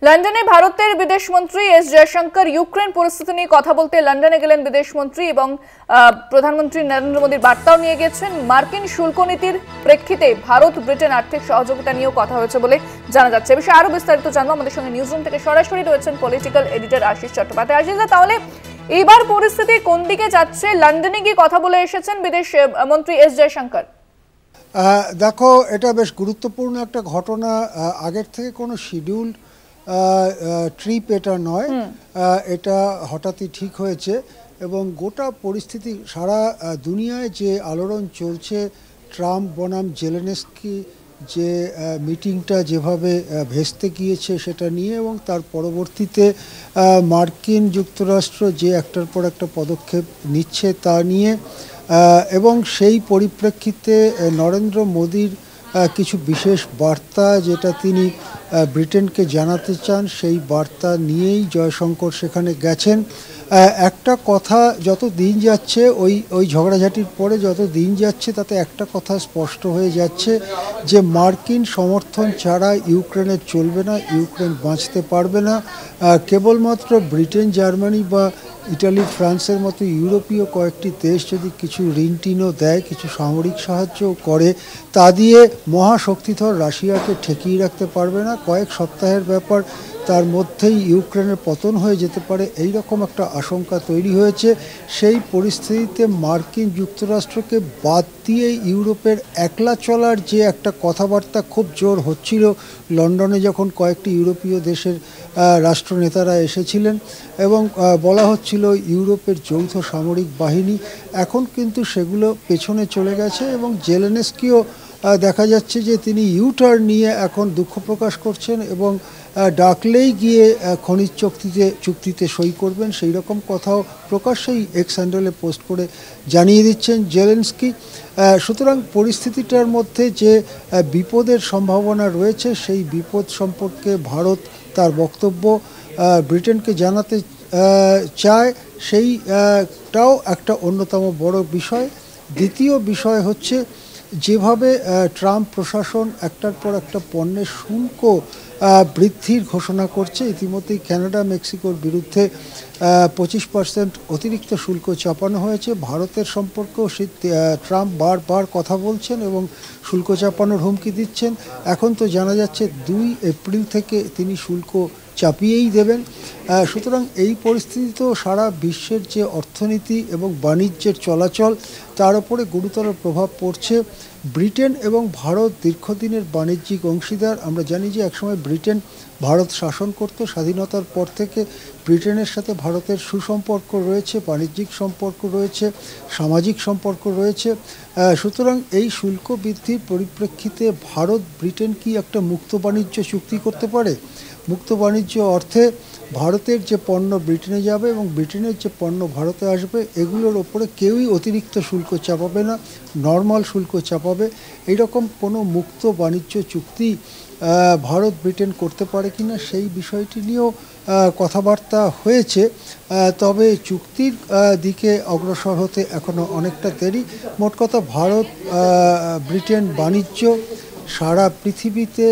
লন্ডনে ভারতের বিদেশমন্ত্রী এস জয়শঙ্কর ইউক্রেন পরিস্থিতি নিয়ে কথা বলতে লন্ডনে গেলেন বিদেশমন্ত্রী এবং প্রধানমন্ত্রী নরেন্দ্র মোদীর বার্তাও নিয়ে গেছেন। মার্কিন শুল্ক নীতির প্রেক্ষিতে ভারত ব্রিটেন আর্থিক সহযোগিতা নিয়েও কথা হয়েছে বলে জানা যাচ্ছে। এ বিষয়ে আরো বিস্তারিত জানবো, আমাদের সঙ্গে নিউজরুম থেকে সরাসরি রয়েছেন পলিটিক্যাল এডিটর আশিস চট্টোপাধ্যায়। আশিসদা, তাহলে এবার পরিস্থিতি কোন দিকে যাচ্ছে? লন্ডনে গিয়ে কথা বলে এসেছেন বিদেশ মন্ত্রী এস জয়শঙ্কর। দেখো, এটা বেশ গুরুত্বপূর্ণ একটা ঘটনা। আগের থেকে কোনো শিডিউল ট্রিপ এটা নয়, এটা হঠাৎই ঠিক হয়েছে এবং গোটা পরিস্থিতি সারা দুনিয়ায় যে আলোড়ন চলছে, ট্রাম্প বনাম জেলেনস্কি যে মিটিংটা যেভাবে ভেস্তে গিয়েছে সেটা নিয়ে, এবং তার পরবর্তীতে মার্কিন যুক্তরাষ্ট্র যে একটার পর একটা পদক্ষেপ নিচ্ছে তা নিয়ে, এবং সেই পরিপ্রেক্ষিতে নরেন্দ্র মোদীর কিছু বিশেষ বার্তা যেটা তিনি ব্রিটেনকে জানাতে চান, সেই বার্তা নিয়েই জয়শঙ্কর সেখানে গেছেন। একটা কথা যত দিন যাচ্ছে, ওই ঝগড়াঝাটির পরে যত দিন যাচ্ছে, তাতে একটা কথা স্পষ্ট হয়ে যাচ্ছে যে মার্কিন সমর্থন ছাড়া ইউক্রেনের চলবে না, ইউক্রেন বাঁচতে পারবে না। কেবলমাত্র ব্রিটেন, জার্মানি বা ইটালি, ফ্রান্সের মতো ইউরোপীয় কয়েকটি দেশ যদি কিছু ঋণ টিনও দেয়, কিছু সামরিক সাহায্যও করে, তা দিয়ে মহাশক্তিধর রাশিয়াকে ঠেকিয়ে রাখতে পারবে না। কয়েক সপ্তাহের ব্যাপার, তার মধ্যেই ইউক্রেনের পতন হয়ে যেতে পারে, এই রকম একটা আশঙ্কা তৈরি হয়েছে। সেই পরিস্থিতিতে মার্কিন যুক্তরাষ্ট্রকে বাদ দিয়ে ইউরোপের একলা চলার যে একটা কথাবার্তা খুব জোর হচ্ছিল লন্ডনে, যখন কয়েকটি ইউরোপীয় দেশের রাষ্ট্রনেতারা এসেছিলেন এবং বলা হচ্ছিল ইউরোপের যৌথ সামরিক বাহিনী, এখন কিন্তু সেগুলো পেছনে চলে গেছে এবং জেলেনস্কিও দেখা যাচ্ছে যে তিনি ইউটার্ন নিয়ে এখন দুঃখ প্রকাশ করছেন এবং ডাকলেই গিয়ে খনিজ চুক্তিতে সই করবেন, সেই রকম কথাও প্রকাশ্যেই এক্স হ্যান্ডেলে পোস্ট করে জানিয়ে দিচ্ছেন জেলেনস্কি। সুতরাং পরিস্থিতিটার মধ্যে যে বিপদের সম্ভাবনা রয়েছে, সেই বিপদ সম্পর্কে ভারত তার বক্তব্য ব্রিটেনকে জানাতে চায়, সেইটাও একটা অন্যতম বড় বিষয়। দ্বিতীয় বিষয় হচ্ছে যেভাবে ট্রাম্প প্রশাসন একটার পর একটা পণ্যের শুল্ক বৃদ্ধির ঘোষণা করছে। ইতিমধ্যেই কানাডা, মেক্সিকোর বিরুদ্ধে 25% অতিরিক্ত শুল্ক চাপানো হয়েছে। ভারতের সম্পর্কেও ট্রাম্প বারবার কথা বলছেন এবং শুল্ক চাপানোর হুমকি দিচ্ছেন। এখন তো জানা যাচ্ছে 2 এপ্রিল থেকে তিনি শুল্ক চাপিয়েই দেবেন। সুতরাং এই পরিস্থিতিতেও সারা বিশ্বের যে অর্থনীতি এবং বাণিজ্যের চলাচল, তার উপরে গুরুতর প্রভাব পড়ছে। ব্রিটেন এবং ভারত দীর্ঘদিনের বাণিজ্যিক অংশীদার। আমরা জানি যে একসময় ব্রিটেন ভারত শাসন করত। স্বাধীনতার পর থেকে ব্রিটেনের সাথে ভারতের সুসম্পর্ক রয়েছে, বাণিজ্যিক সম্পর্ক রয়েছে, সামাজিক সম্পর্ক রয়েছে। সুতরাং এই শুল্ক বৃদ্ধির পরিপ্রেক্ষিতে ভারত ব্রিটেন কি একটা মুক্ত বাণিজ্য চুক্তি করতে পারে? মুক্ত বাণিজ্য অর্থে ভারতের যে পণ্য ব্রিটেনে যাবে এবং ব্রিটেনের যে পণ্য ভারতে আসবে, এগুলোর ওপরে কেউই অতিরিক্ত শুল্ক চাপাবে না, নর্মাল শুল্ক চাপাবে। এইরকম কোনো মুক্ত বাণিজ্য চুক্তি ভারত ব্রিটেন করতে পারে কিনা, সেই বিষয়টি নিয়েও কথাবার্তা হয়েছে। তবে চুক্তির দিকে অগ্রসর হতে এখনও অনেকটা দেরি। মোট কথা, ভারত ব্রিটেন বাণিজ্য, সারা পৃথিবীতে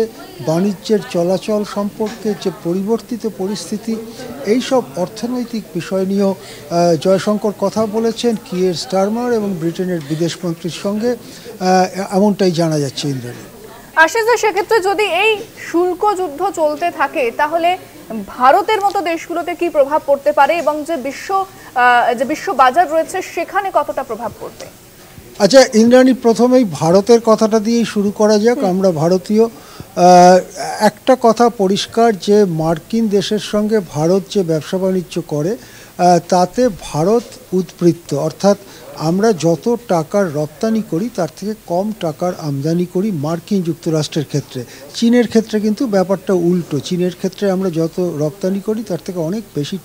বাণিজ্যের চলাচল সম্পর্কে যে পরিবর্তিত পরিস্থিতি, এইসব অর্থনৈতিক বিষয় নিয়েও জয়শঙ্কর কথা বলেছেন কিয়ের স্টারমার এবং ব্রিটেনের বিদেশমন্ত্রীর সঙ্গে, এমনটাই জানা যাচ্ছে। ইন্দ্রাণী, আশিসদা, সেক্ষেত্রে যদি এই শুল্ক যুদ্ধ চলতে থাকে, তাহলে ভারতের মতো দেশগুলোতে কি প্রভাব পড়তে পারে এবং যে বিশ্ব বাজার রয়েছে সেখানে কতটা প্রভাব পড়বে? আচ্ছা ইন্দ্রাণী, প্রথমেই ভারতের কথাটা দিয়েই শুরু করা যাক। আমরা ভারতীয়, একটা কথা পরিষ্কার যে মার্কিন দেশের সঙ্গে ভারত যে ব্যবসা বাণিজ্য করে, তাতে ভারত উৎবৃত্ত, অর্থাৎ আমরা যত টাকার রপ্তানি করি তার থেকে কম টাকার আমদানি করি মার্কিন যুক্তরাষ্ট্রের ক্ষেত্রে। চীনের ক্ষেত্রে কিন্তু ব্যাপারটা উল্টো। চীনের ক্ষেত্রে আমরা যত রপ্তানি করি তার থেকে অনেক বেশি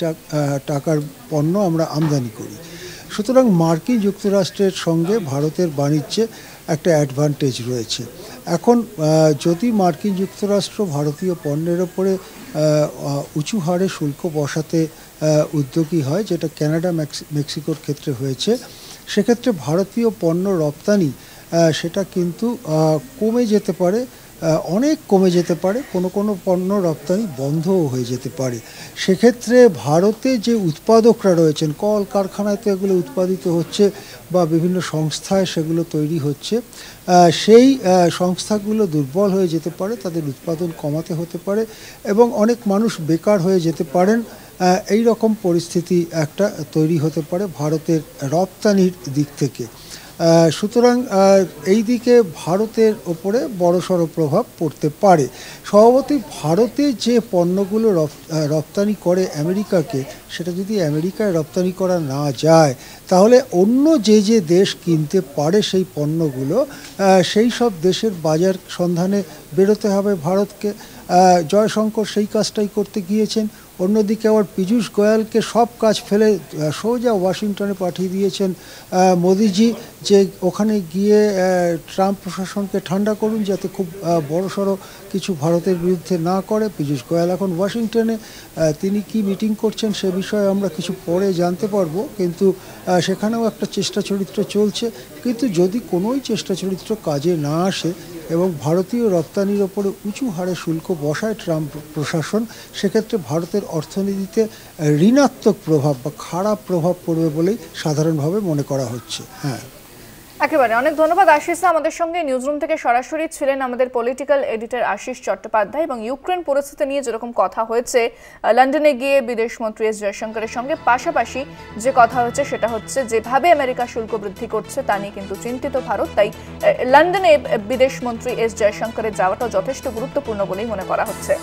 টাকার পণ্য আমরা আমদানি করি। সুতরাং মার্কিন যুক্তরাষ্ট্রের সঙ্গে ভারতের বাণিজ্যে একটা অ্যাডভান্টেজ রয়েছে। এখন যদি মার্কিন যুক্তরাষ্ট্র ভারতীয় পণ্যের ওপরে উঁচু হারে শুল্ক বসাতে উদ্যোগী হয়, যেটা কানাডা, মেক্সিকোর ক্ষেত্রে হয়েছে, সেক্ষেত্রে ভারতীয় পণ্য রপ্তানি সেটা কিন্তু কমে যেতে পারে অনেক কমে যেতে পারে, কোনো কোনো পণ্য রপ্তানি বন্ধও হয়ে যেতে পারে। সেক্ষেত্রে ভারতে যে উৎপাদকরা রয়েছেন, কল কারখানায় তো এগুলো উৎপাদিত হচ্ছে বা বিভিন্ন সংস্থায় সেগুলো তৈরি হচ্ছে, সেই সংস্থাগুলো দুর্বল হয়ে যেতে পারে, তাদের উৎপাদন কমাতে হতে পারে এবং অনেক মানুষ বেকার হয়ে যেতে পারেন। এই রকম পরিস্থিতি একটা তৈরি হতে পারে ভারতের রপ্তানির দিক থেকে। সুতরাং এই দিকে ভারতের ওপরে বড়সড় প্রভাব পড়তে পারে। স্বভাবতই ভারতে যে পণ্যগুলো রপ্তানি করে আমেরিকাকে, সেটা যদি আমেরিকায় রপ্তানি করা না যায় তাহলে অন্য যে যে দেশ কিনতে পারে সেই পণ্যগুলো, সেই সব দেশের বাজার সন্ধানে বেরোতে হবে ভারতকে। জয়শঙ্কর সেই কাজটাই করতে গিয়েছেন। অন্যদিকে আবার পীযূষ গোয়ালকে সব কাজ ফেলে সোজা ওয়াশিংটনে পাঠিয়ে দিয়েছেন মোদিজি, যে ওখানে গিয়ে ট্রাম্প প্রশাসনকে ঠান্ডা করুন যাতে খুব বড়সড় কিছু ভারতের বিরুদ্ধে না করে। পীযূষ গোয়াল এখন ওয়াশিংটনে, তিনি কি মিটিং করছেন সে বিষয়ে আমরা কিছু পরে জানতে পারবো, কিন্তু সেখানেও একটা চেষ্টা চরিত্র চলছে। কিন্তু যদি কোনোই চেষ্টা চরিত্র কাজে না আসে এবং ভারতীয় রপ্তানির ওপরে উঁচু হারে শুল্ক বসায় ট্রাম্প প্রশাসন, সেক্ষেত্রে ভারতের অর্থনীতিতে ঋণাত্মক প্রভাব বা খারাপ প্রভাব পড়বে বলেই সাধারণভাবে মনে করা হচ্ছে। হ্যাঁ, একেবারে অনেক ধন্যবাদ আশিস। আমাদের সঙ্গে নিউজরুম থেকে সরাসরি ছিলেন আমাদের পলিটিক্যাল এডিটর আশিস চট্টোপাধ্যায়। এবং ইউক্রেন পরিস্থিতি নিয়ে যেরকম কথা হয়েছে লন্ডনে গিয়ে বিদেশমন্ত্রী এস জয়শঙ্করের সঙ্গে, পাশাপাশি যে কথা হচ্ছে সেটা হচ্ছে যেভাবে আমেরিকা শুল্ক বৃদ্ধি করছে তা নিয়ে কিন্তু চিন্তিত ভারত। তাই লন্ডনে বিদেশমন্ত্রী এস জয়শঙ্করের যাওয়াটা যথেষ্ট গুরুত্বপূর্ণ বলেই মনে করা হচ্ছে।